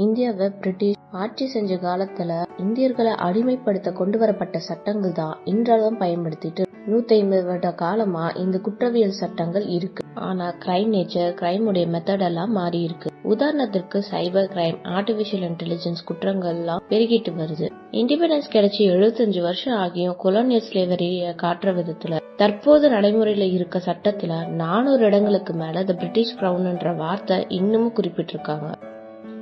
இந்தியாவை பிரிட்டிஷ் ஆட்சி செஞ்ச காலத்துல இந்தியர்களை அடிமைப்படுத்த கொண்டு வரப்பட்ட சட்டங்கள் தான் இன்றளவும் பயன்படுத்திட்டு 150 வருட காலமா இந்த குற்றவியல் சட்டங்கள் இருக்கு. ஆனா கிரைம் நேச்சர், கிரைம் உடைய மெத்தட் எல்லாம் மாறி இருக்கு. உதாரணத்திற்கு சைபர் கிரைம், ஆர்டிபிஷியல் இன்டெலிஜென்ஸ் குற்றங்கள் எல்லாம் பெருகிட்டு வருது. இண்டிபெண்டன்ஸ் கிடைச்சி 75 வருஷம் ஆகியும் கொலோனியல் ஸ்லேவரிய காட்டுற விதத்துல தற்போது நடைமுறையில இருக்க சட்டத்துல 400 இடங்களுக்கு மேல தி பிரிட்டிஷ் கிரவுன்ன்ற வார்த்தை இன்னமும் குறிப்பிட்டிருக்காங்க.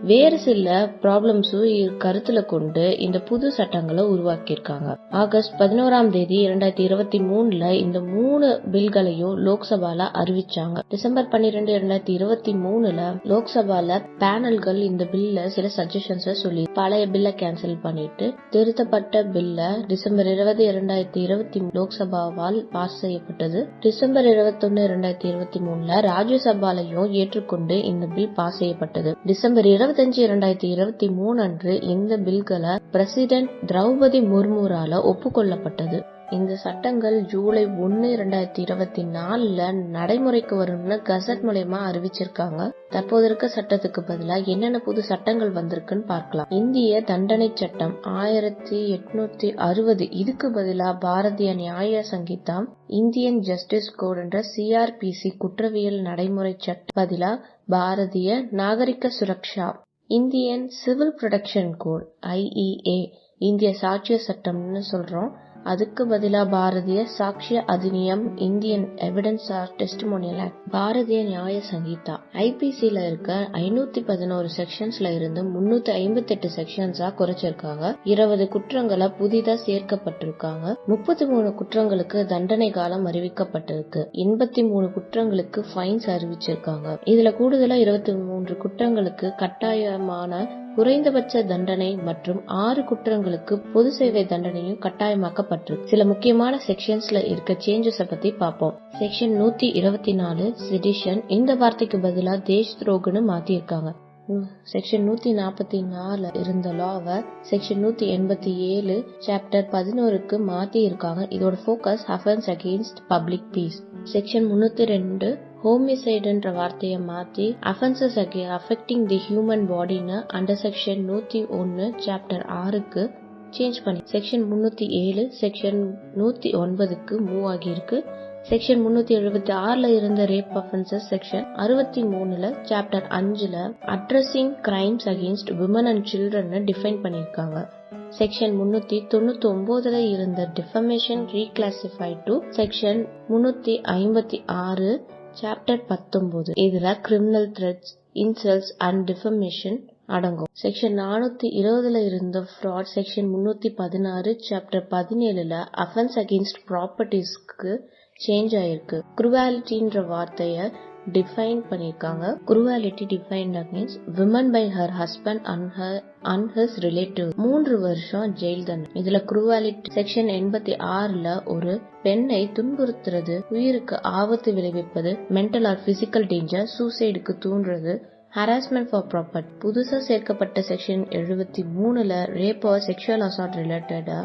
வேறு சில ப்ராப்ளம்ஸும் கருத்துல கொண்டு இந்த புது சட்டங்களை உருவாக்கியிருக்காங்க. ஆகஸ்ட் 11 2023 இந்த 3 பில்களையும் லோக்சபால அறிவிச்சாங்க. டிசம்பர் 12 2023 லோக்சபால பேனல்கள் இந்த பில்ல சில சஜஷன்ஸ் சொல்லி பழைய பில்ல கேன்சல் பண்ணிட்டு திருத்தப்பட்ட பில்ல டிசம்பர் 20 2023 லோக்சபாவால் பாஸ் செய்யப்பட்டது. டிசம்பர் 21 2023 ராஜ்யசபாலையும் ஏற்றுக்கொண்டு இந்த பில் பாஸ் செய்யப்பட்டது. டிசம்பர் 25 2023 அன்று இந்த பில்களை பிரசிடென்ட் திரௌபதி முர்முரால ஒப்புக்கொள்ளப்பட்டது. இந்த சட்டங்கள் ஜூலை 1 2024 நடைமுறைக்கு வரும்னு கசட் மூலமா அறிவிச்சிருக்காங்க. தற்போது இருக்க சட்டத்துக்கு பதிலா என்னென்ன புது சட்டங்கள் வந்திருக்குன்னு பார்க்கலாம். இந்திய தண்டனை சட்டம் 1860, இதுக்கு பதிலா Bharatiya Nyaya Sanhita, Indian justice code என்ற CRPC குற்றவியல் நடைமுறை சட்டம் பதிலா Bharatiya Nagarik Suraksha, Indian civil protection code IEA, இந்திய சாட்சிய சட்டம்னு சொல்றோம், அதுக்கு பதிலா Bharatiya Sakshya Adhiniyam, Indian evidence or testimonial act, Bharatiya Nyaya Sanhita. IPCல இருக்க 511 செக்ஷன்ஸ்ல இருந்து 358 செக்ஷன்ஸா குறைச்சிருக்காங்க. 20 குற்றங்களை புதிதா சேர்க்கப்பட்டிருக்காங்க. 33 குற்றங்களுக்கு தண்டனை காலம் அறிவிக்கப்பட்டிருக்கு. 83 குற்றங்களுக்கு ஃபைன்ஸ் அறிவிச்சிருக்காங்க. இதுல கூடுதலா 23 குற்றங்களுக்கு கட்டாயமான குறைந்தபட்ச தண்டனை மற்றும் 6 குற்றங்களுக்கு பொது சேவை தண்டனையும் கட்டாயமாக்கப்பட்டிருக்கு. சில முக்கியமான செக்ஷன்ஸ்ல இருக்க சேஞ்சஸ் பத்தி பாப்போம். செக்ஷன் 124 செடிஷன், இந்த வார்த்தைக்கு பதிலா தேஷ் துரோகம்னு மாத்திருக்காங்க. செக்ஷன் 144 இருந்த லாவை செக்ஷன் 187 சாப்டர் 11க்கு மாத்தி இருக்காங்க. இதோட focus offence against public peace. Section 302 ஹோமிசைடுன்ற வார்த்தையை மாத்தி அஃபென்சஸ் அஃபெக்டிங் தி ஹியூமன் பாடின்னு அண்டர் செக்ஷன் 101 சாப்டர் 6க்கு சேஞ்ச் பண்ணி செக்ஷன் 307 செக்ஷன் 109க்கு மூவ் ஆகியிருக்கு. செக்ஷன் 376 இருந்த rape offences section 63 chapter 5 addressing crimes against women and children define பண்ணிருக்காங்க. செக்ஷன் 399 இருந்த defamation reclassified to section 356 chapter 19. இதுல criminal threats, insults and defamation அடங்கும். செக்ஷன் 420 இருந்த fraud section 316 chapter 17 offence against ப்ராப்பர்ட்டிஸ்க்கு change ஆயிருக்கு. குரூவாலிட்டின்ற வார்த்தைய டிஃபைன் பண்ணிருக்காங்க. Cruelty defined against women by her husband and his relative 3 வருஷம் ஜெயில் தண்டனை. இதுல குரூவாலிட்டி செக்ஷன் 86 ஒரு பெண்ணை துன்புறுத்துறது, உயிருக்கு ஆபத்து விளைவிப்பது, மென்டல் ஆர் பிசிக்கல் டேஞ்சர், சூசைடுக்கு தூண்டுறது, ஹராஸ்மெண்ட் ஃபார் ப்ராப்பர்ட்டி. புதுசா சேர்க்கப்பட்ட section 73 rape or sexual assault ரிலேட்டடா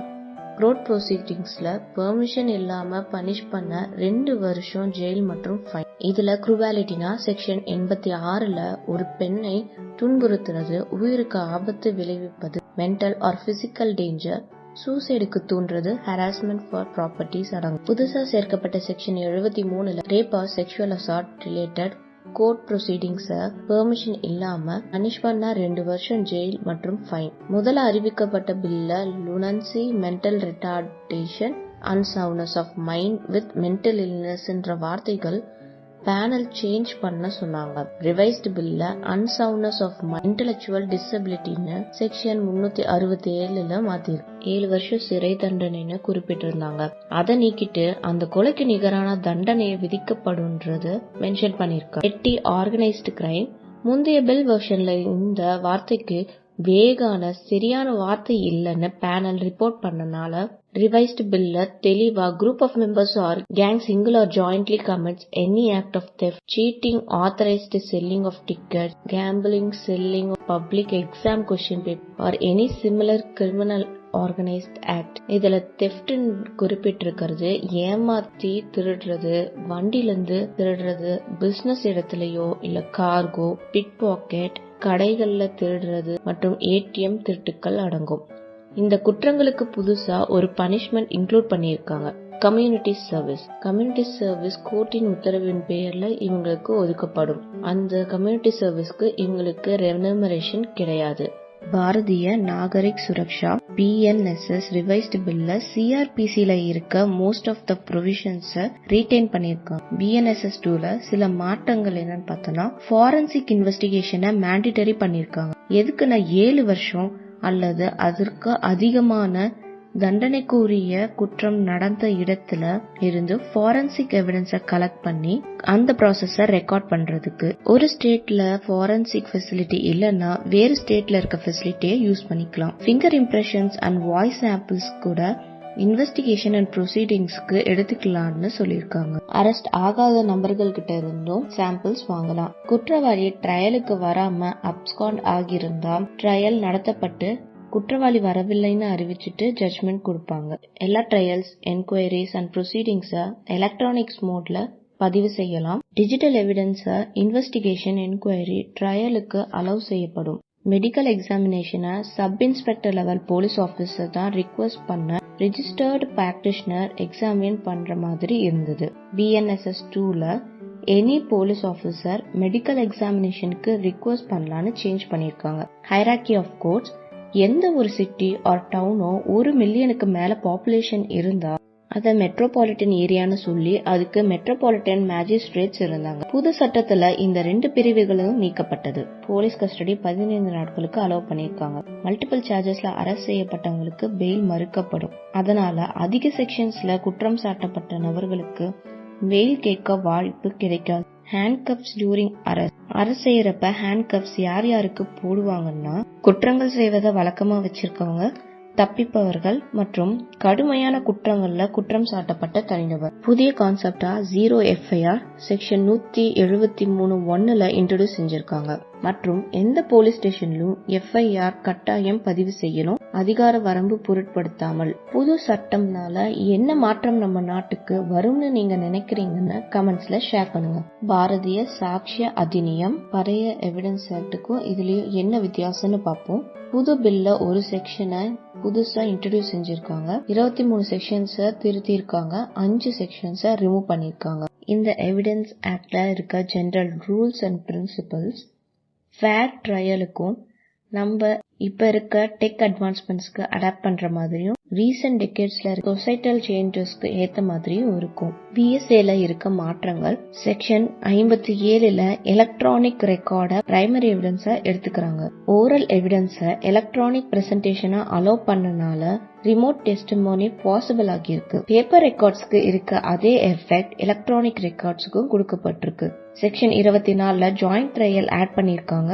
கோர்ட் ப்ரொசீடிங்ஸ்ல பெர்மிஷன் இல்லாம பனிஷ் பண்ண 2 வருஷம் ஜெயில் மற்றும் ஃபைன். இதுல குரூவாலிட்டினா செக்ஷன் 86 ஒரு பெண்ணை துன்புறுத்துறது, உயிருக்கு ஆபத்து விளைவிப்பது, மென்டல் ஆர் பிசிக்கல் டேஞ்சர், சூசைடுக்கு தூண்டுறது, ஹராஸ்மெண்ட் ஃபார் ப்ராப்பர்ட்டிஸ் அடங்கும். புதுசா சேர்க்கப்பட்ட section 73 rape or sexual assault related court proceedings permission இல்லாம பனிஷ் பண்ண 2 வருஷம் ஜெயில் மற்றும் ஃபைன். முதல்ல அறிவிக்கப்பட்ட பில்ல lunacy, mental retardation, unsoundness of mind with mental illness என்ற வார்த்தைகள் பேனல் சேஞ்ச் பண்ண சொன்னாங்க. ரிவைஸ்டு பில்ல அன்சவுண்ட்னஸ் ஆஃப் இன்டெலெக்சுவல் டிசபிலிட்டின்னு செக்ஷன் 367 மாத்திருக்கு. 7 வருஷம் சிறை தண்டனைன்னு குறிப்பிட்டிருந்தாங்க. அதை நீக்கிட்டு அந்த கொலைக்கு நிகரான தண்டனையை விதிக்கப்படும்ன்றது மென்ஷன் பண்ணிருக்காங்க. பெட்டி ஆர்கனைஸ்டு கிரைம், முந்தைய பில் வெர்ஷன்ல இந்த வார்த்தைக்கு வேகான சரியான வார்த்தை இல்லைன்னு பேனல் ரிப்போர்ட் பண்ணனால ரிவைஸ்டு பில்ல தெளிவா group of members or gang single or jointly commits any act of theft, cheating, authorised selling of ticket, gambling, selling of public exam question paper or any similar criminal organised act. இதுல theft குறிப்பிட்டிருக்கிறது ஏமாத்தி திருடுறது, வண்டில இருந்து திருடுறது, business இடத்துலயோ இல்ல cargo, big packet, கடைகள்ல திருடுறது மற்றும் ஏடிஎம் திருட்டுக்கள் அடங்கும். இந்த குற்றங்களுக்கு புதுசா ஒரு பனிஷ்மெண்ட் இன்க்ளூட் பண்ணியிருக்காங்க. கம்யூனிட்டி சர்வீஸ் கோர்ட்டின் உத்தரவின் பெயர்ல இவங்களுக்கு ஒதுக்கப்படும். அந்த கம்யூனிட்டி சர்வீஸ்க்கு இவங்களுக்கு ரெமுனரேஷன் கிடையாது. பாரதிய நாகரிக் சுரக்ஷா BNSS ரிவைஸ்டு பில்ல CRPCல இருக்க மோஸ்ட் ஆஃப் த ப்ரொவிஷன்ஸ ரீடைன் பண்ணிருக்காங்க. BNSS 2ல சில மாற்றங்கள் என்னன்னு பார்த்தோம்னா, ஃபாரன்சிக் இன்வெஸ்டிகேஷனை மேண்டிட்டரி பண்ணிருக்காங்க. எதுக்குன்னா 7 வருஷம் அல்லது அதற்கு அதிகமான தண்டனைக்குரிய குற்றம் நடந்த இடத்துல இருந்து ஃபாரன்சிக் எவிடன்ஸ கலெக்ட் பண்ணி அந்த ப்ராசஸ ரெக்கார்ட் பண்றதுக்கு. ஒரு ஸ்டேட்ல ஃபாரன்சிக் ஃபெசிலிட்டி இல்லைன்னா வேறு ஸ்டேட்ல இருக்க ஃபெசிலிட்டியை யூஸ் பண்ணிக்கலாம். Finger impressions and voice samples கூட இன்வெஸ்டிகேஷன் அண்ட் ப்ரொசீடிங்ஸ்க்கு எடுத்துக்கலாம்னு சொல்லியிருக்காங்க. அரெஸ்ட் ஆகாத நபர்கள் கிட்ட இருந்தும் சாம்பிள்ஸ் வாங்கலாம். குற்றவாளி ட்ரையலுக்கு வராம அப்ஸ்காண்ட் ஆகியிருந்தா ட்ரையல் நடத்தப்பட்டு குற்றவாளி வரவில்லைன்னு அறிவிச்சுட்டு ஜட்ஜ்மெண்ட் கொடுப்பாங்க. எல்லா ட்ரையல்ஸ், என்கொயரிஸ் அண்ட் ப்ரொசீடிங்ஸ எலக்ட்ரானிக்ஸ் மோட்ல பதிவு செய்யலாம். டிஜிட்டல் எவிடன்ஸ இன்வெஸ்டிகேஷன், என்கொயரி, ட்ரையலுக்கு அலோவ் செய்யப்படும். மெடிக்கல் எக்ஸாமினேஷனை sub inspector level police officer தான் ரிக்வெஸ்ட் பண்ண ரிஜிஸ்டர்டு பிராக்டிஷனர் எக்ஸாமின் பண்ற மாதிரி இருந்தது. BNSS 2ல எனி போலீஸ் ஆபீசர் மெடிக்கல் எக்ஸாமினேஷனுக்கு ரிக்வெஸ்ட் பண்ணலான்னு சேஞ்ச் பண்ணிருக்காங்க. Hierarchy of courts. எந்த ஒரு சிட்டி ஆர் டவுனோ 1 மில்லியனுக்கு மேல பாப்புலேஷன் இருந்தா அத மெட்ரோபாலிட்டன் ஏரியான்னு சொல்லி அதுக்கு மெட்ரோபாலிட்டன் மேஜிஸ்ட்ரேட்ஸ் இருந்தாங்க. புது சட்டத்துல இந்த 2 பிரிவுகளும் நீக்கப்பட்டது. போலீஸ் கஸ்டடி 15 நாட்களுக்கு அலோவ் பண்ணிருக்காங்க. மல்டிபிள் சார்ஜஸ்ல அரெஸ்ட் செய்யப்பட்டவங்களுக்கு பெயில் மறுக்கப்படும். அதனால அதிக செக்ஷன்ஸ்ல குற்றம் சாட்டப்பட்ட நபர்களுக்கு பெயில் கேட்க வாய்ப்பு கிடைக்காது. ஹேண்ட்கப்ஸ் டியூரிங் அரெஸ்ட் செய்யறப்ப ஹேண்ட்கப்ஸ் யார் யாருக்கு போடுவாங்கன்னா, குற்றங்கள் செய்வதை வழக்கமா வச்சிருக்கவங்க, தப்பிப்பவர்கள் மற்றும் கடுமையான குற்றங்கள்ல குற்றம் சாட்டப்பட்ட தனிநபர். புதிய கான்செப்டா 0 FIR செக்ஷன் 173(1)ல இன்ட்ரோடியூஸ் செஞ்சிருக்காங்க. மற்றும் எந்த போலீஸ் ஸ்டேஷன்லயும் FIR கட்டாயம் பதிவு செய்யணும், அதிகார வரம்பு பொருட்படுத்தாமல். புது சட்டம்னால என்ன மாற்றம் நம்ம நாட்டுக்கு வரும்னு நீங்க நினைக்கிறீங்கன்னு கமெண்ட்ஸ்ல ஷேர் பண்ணுங்க. பாரதிய சாக்ஷ்ய அதிநியம் பழைய எவிடன்ஸ் ஆக்டுக்கும் இதுலயும் என்ன வித்தியாசம்னு பார்ப்போம். புது பில்ல ஒரு செக்ஷனை புதுசா இன்ட்ரோடியூஸ் செஞ்சிருக்காங்க. 23 செக்ஷன்ஸ திருத்தி இருக்காங்க. 5 செக்ஷன்ஸ ரிமூவ் பண்ணிருக்காங்க. இந்த எவிடன்ஸ் ஆக்ட்ல இருக்க general rules and principles fair ட்ரையலுக்கும் நம்ம இப்ப இருக்க டெக் அட்வான்ஸ்மெண்ட்ஸ்க்கு அடாப்ட் பண்ற மாதிரியும் ரீசன்ட் டெக்கேட்ஸ்ல இருக்க சொசைட்டல் சேஞ்சஸ்க்கு ஏத்த மாதிரியும் இருக்கும். BSAல இருக்க மாற்றங்கள் செக்ஷன் 57ல எலக்ட்ரானிக் ரெக்கார்ட பிரைமரி எவிடன்ஸா எடுத்துக்கிறாங்க. ஓரல் எவிடன்ஸ எலக்ட்ரானிக் பிரசன்டேஷனா அலோவ் பண்ணனால ரிமோட் டெஸ்டிமோனி பாசிபிள் ஆகியிருக்கு. பேப்பர் ரெக்கார்ட்ஸ்க்கு இருக்க அதே எஃபெக்ட் எலக்ட்ரானிக் ரெக்கார்ட்ஸ்க்கும் கொடுக்கப்பட்டிருக்கு. செக்ஷன் 24ல ஜாயிண்ட் ட்ரையல் ஆட் பண்ணிருக்காங்க.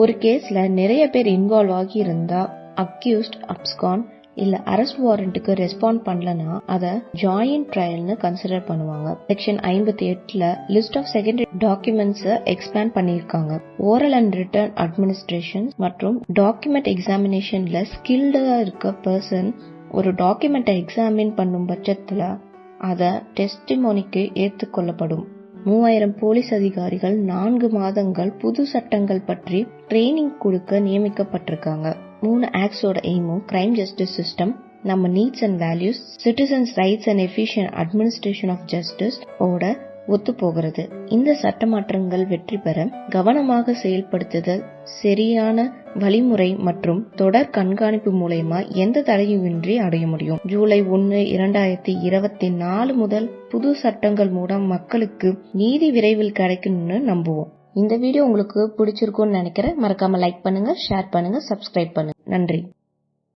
ஒரு கேஸ்ல நிறைய பேர் இன்வால்வ் ஆகி இருந்தா அக்யூஸ்ட் அப்ஸ்காண்ட் இல்ல அரெஸ்ட் வாரண்ட்டுக்கு ரெஸ்பாண்ட் பண்ணலனா அத ஜாயிண்ட் ட்ரையல்னு கன்சிடர் பண்ணுவாங்க. செக்ஷன் 58ல list of secondary documents expand பண்ணிருக்காங்க. ஓரல் அண்ட் ரிட்டன் அட்மினிஸ்ட்ரேஷன் மற்றும் டாக்குமெண்ட் எக்ஸாமினேஷன்ல ஸ்கில்டா இருக்க பர்சன் ஒரு டாக்குமெண்ட்டை எக்ஸாமின் பண்ணும் பட்சத்துல அத டெஸ்டிமோனிக்கு ஏற்றுக்கொள்ளப்படும். 3000 போலீஸ் அதிகாரிகள் 4 மாதங்கள் புது சட்டங்கள் பற்றி ட்ரெய்னிங் கொடுக்க நியமிக்கப்பட்டிருக்காங்க. 3 ஆக்ட்ஸோட எய்மும் கிரைம் ஜஸ்டிஸ் சிஸ்டம், நம்ம needs and values, citizens rights and efficient administration of justice ஓட ஒத்து போகிறது. இந்த சட்ட மாற்றங்கள் வெற்றி பெற கவனமாக செயல்படுத்துதல், சரியான வழிமுறை மற்றும் தொடர் கண்காணிப்பு மூலமா எந்த தடையுமின்றி அடைய முடியும். ஜூலை 1, 2024 முதல் புது சட்டங்கள் மூலம் மக்களுக்கு நீதி விரைவில் கிடைக்கும்னு நம்புவோம். இந்த வீடியோ உங்களுக்கு பிடிச்சிருக்கும்னு நினைக்கிறேன். மறக்காம லைக் பண்ணுங்க, ஷேர் பண்ணுங்க, சப்ஸ்கிரைப் பண்ணுங்க. நன்றி.